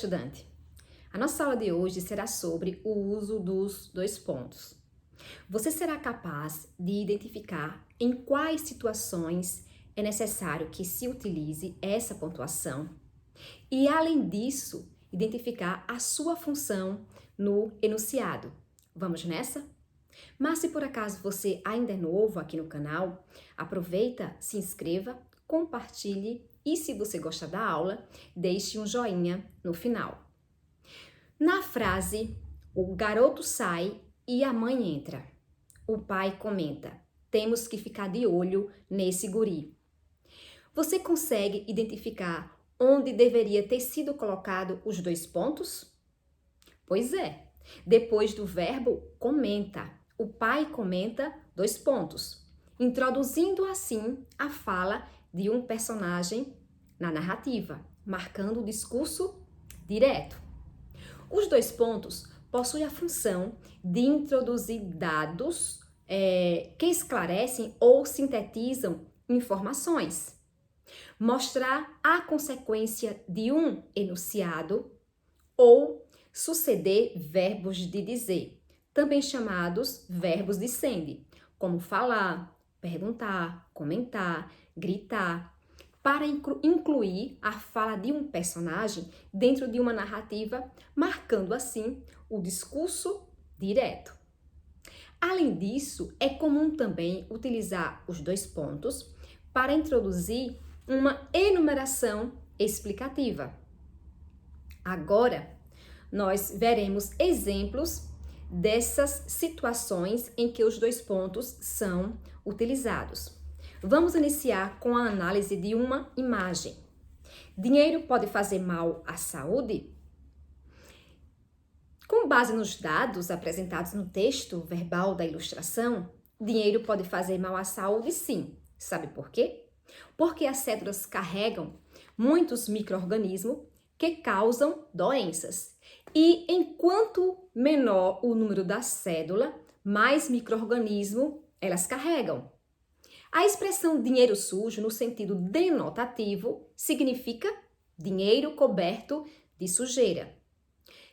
estudante! A nossa aula de hoje será sobre o uso dos dois pontos. Você será capaz de identificar em quais situações é necessário que se utilize essa pontuação e, além disso, identificar a sua função no enunciado. Vamos nessa? Mas se por acaso você ainda é novo aqui no canal, aproveita, se inscreva, compartilhe e, se você gosta da aula, deixe um joinha no final. Na frase, o garoto sai e a mãe entra. O pai comenta: temos que ficar de olho nesse guri. Você consegue identificar onde deveria ter sido colocado os dois pontos? Pois é, depois do verbo comenta, o pai comenta dois pontos, introduzindo assim a fala de um personagem na narrativa, marcando o discurso direto. Os dois pontos possuem a função de introduzir dados que esclarecem ou sintetizam informações, mostrar a consequência de um enunciado ou suceder verbos de dizer, também chamados verbos de sende, como falar, perguntar, comentar, gritar, para incluir a fala de um personagem dentro de uma narrativa, marcando assim o discurso direto. Além disso, é comum também utilizar os dois pontos para introduzir uma enumeração explicativa. Agora, nós veremos exemplos dessas situações em que os dois pontos são utilizados. Vamos iniciar com a análise de uma imagem. Dinheiro pode fazer mal à saúde? Com base nos dados apresentados no texto verbal da ilustração, dinheiro pode fazer mal à saúde, sim. Sabe por quê? Porque as cédulas carregam muitos micro-organismos que causam doenças. E enquanto menor o número da cédula, mais micro-organismo elas carregam. A expressão dinheiro sujo, no sentido denotativo, significa dinheiro coberto de sujeira.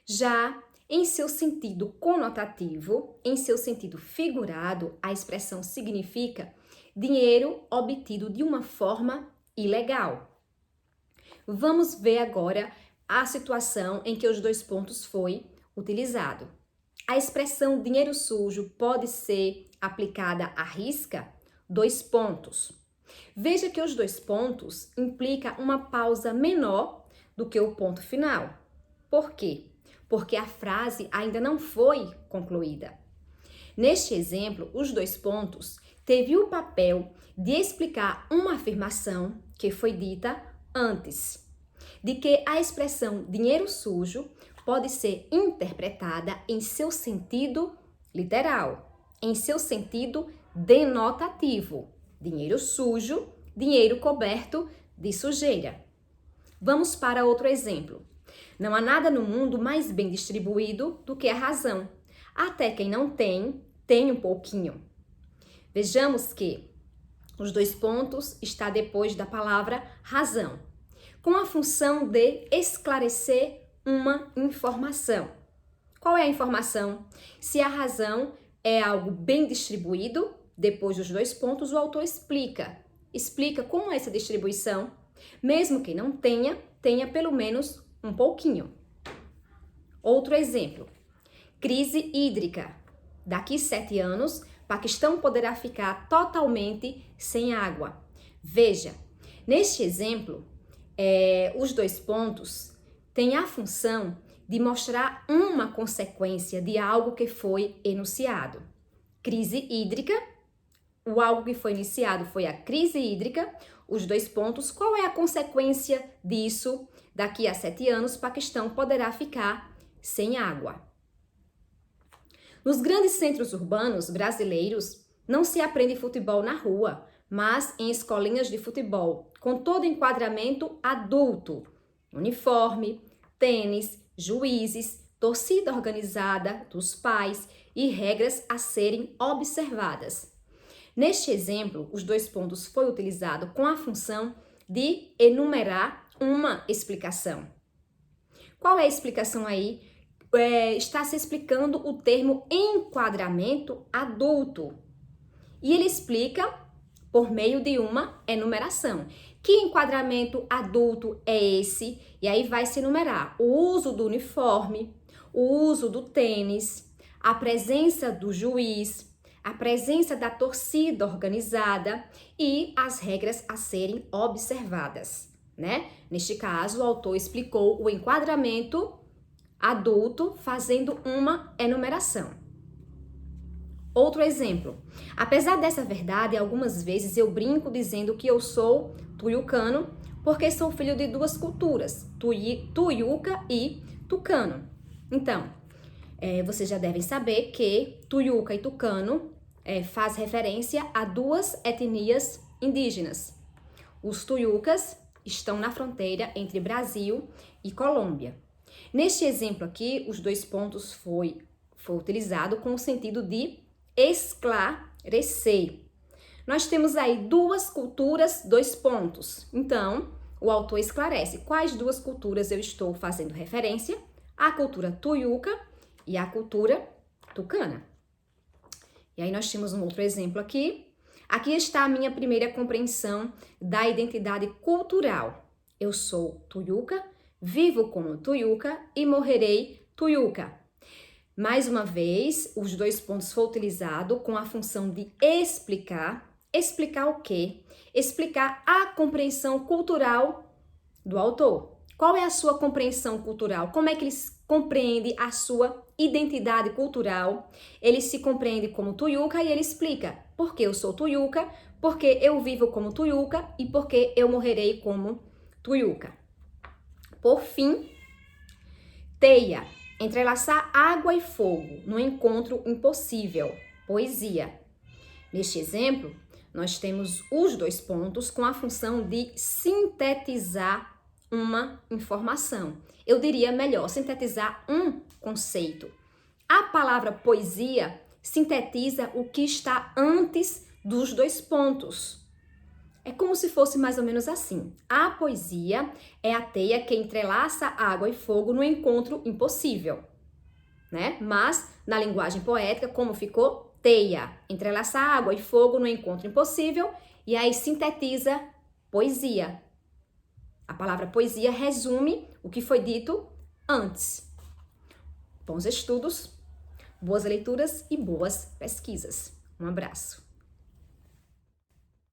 Já em seu sentido conotativo, em seu sentido figurado, a expressão significa dinheiro obtido de uma forma ilegal. Vamos ver agora a situação em que os dois pontos foi utilizado. A expressão dinheiro sujo pode ser aplicada à risca? Dois pontos. Veja que os dois pontos implicam uma pausa menor do que o ponto final. Por quê? Porque a frase ainda não foi concluída. Neste exemplo, os dois pontos teve o papel de explicar uma afirmação que foi dita antes, de que a expressão dinheiro sujo pode ser interpretada em seu sentido literal, em seu sentido denotativo. Dinheiro sujo, dinheiro coberto de sujeira. Vamos para outro exemplo. Não há nada no mundo mais bem distribuído do que a razão. Até quem não tem, tem um pouquinho. Vejamos que os dois pontos está depois da palavra razão, com a função de esclarecer uma informação. Qual é a informação? Se a razão é algo bem distribuído, depois dos dois pontos o autor explica como é essa distribuição, mesmo que não tenha, tenha pelo menos um pouquinho. Outro exemplo, crise hídrica. Daqui 7 anos, Paquistão poderá ficar totalmente sem água. Veja, neste exemplo, os dois pontos têm a função de mostrar uma consequência de algo que foi enunciado. Crise hídrica, o algo que foi iniciado foi a crise hídrica, os dois pontos, qual é a consequência disso? Daqui a 7 anos, Paquistão poderá ficar sem água. Nos grandes centros urbanos brasileiros, não se aprende futebol na rua, mas em escolinhas de futebol, com todo enquadramento adulto, uniforme, tênis, juízes, torcida organizada dos pais e regras a serem observadas. Neste exemplo, os dois pontos foi utilizado com a função de enumerar uma explicação. Qual é a explicação aí? Está se explicando o termo enquadramento adulto. E ele explica por meio de uma enumeração. Que enquadramento adulto é esse? E aí vai se enumerar o uso do uniforme, o uso do tênis, a presença do juiz, a presença da torcida organizada e as regras a serem observadas, né? Neste caso, o autor explicou o enquadramento adulto fazendo uma enumeração. Outro exemplo. Apesar dessa verdade, algumas vezes eu brinco dizendo que eu sou tuiucano porque sou filho de duas culturas, tuiuca e tucano. Então, vocês já devem saber que tuiuca e tucano faz referência a duas etnias indígenas. Os tuiucas estão na fronteira entre Brasil e Colômbia. Neste exemplo aqui, os dois pontos foi utilizado com o sentido de esclarecer. Nós temos aí duas culturas, dois pontos. Então, o autor esclarece quais duas culturas eu estou fazendo referência: a cultura tuiuca e a cultura tucana. E aí nós temos um outro exemplo aqui. Aqui está a minha primeira compreensão da identidade cultural. Eu sou tuiuca, vivo como tuiuca e morrerei tuiuca. Mais uma vez, os dois pontos foram utilizados com a função de explicar. Explicar o quê? Explicar a compreensão cultural do autor. Qual é a sua compreensão cultural? Como é que ele compreende a sua identidade cultural? Ele se compreende como tuiuca e ele explica por que eu sou tuiuca, porque eu vivo como tuiuca e porque eu morrerei como tuiuca. Por fim, teia. Entrelaçar água e fogo no encontro impossível. Poesia. Neste exemplo, nós temos os dois pontos com a função de sintetizar uma informação. Eu diria melhor, sintetizar um conceito. A palavra poesia sintetiza o que está antes dos dois pontos. É como se fosse mais ou menos assim. A poesia é a teia que entrelaça água e fogo no encontro impossível, né? Mas, na linguagem poética, como ficou? Teia, entrelaça água e fogo no encontro impossível, e aí sintetiza poesia. A palavra poesia resume o que foi dito antes. Bons estudos, boas leituras e boas pesquisas. Um abraço.